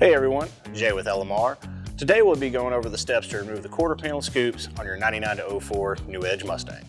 Hey everyone, Jay with LMR. Today we'll be going over the steps to remove the quarter panel scoops on your 99 to 04 New Edge Mustang.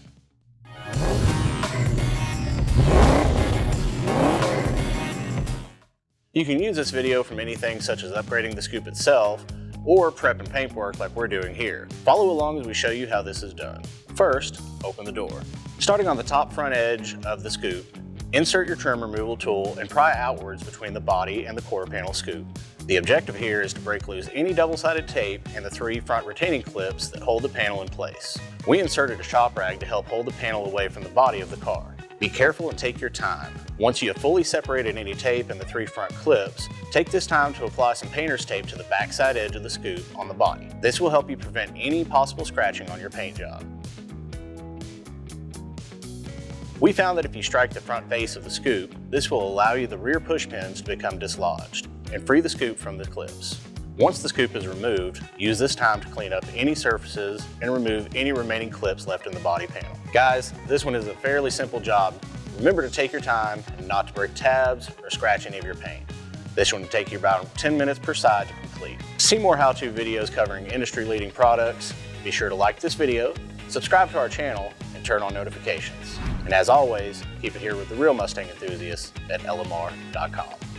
You can use this video from anything such as upgrading the scoop itself or prep and paint work like we're doing here. Follow along as we show you how this is done. First, open the door. Starting on the top front edge of the scoop, insert your trim removal tool and pry outwards between the body and the quarter panel scoop. The objective here is to break loose any double-sided tape and the 3 front retaining clips that hold the panel in place. We inserted a shop rag to help hold the panel away from the body of the car. Be careful and take your time. Once you have fully separated any tape and the 3 front clips, take this time to apply some painter's tape to the backside edge of the scoop on the body. This will help you prevent any possible scratching on your paint job. We found that if you strike the front face of the scoop, this will allow you the rear push pins to become dislodged and free the scoop from the clips. Once the scoop is removed, use this time to clean up any surfaces and remove any remaining clips left in the body panel. Guys, this one is a fairly simple job. Remember to take your time and not to break tabs or scratch any of your paint. This one will take you about 10 minutes per side to complete. To see more how-to videos covering industry-leading products, be sure to like this video, subscribe to our channel, and turn on notifications. And as always, keep it here with the real Mustang enthusiasts at LMR.com.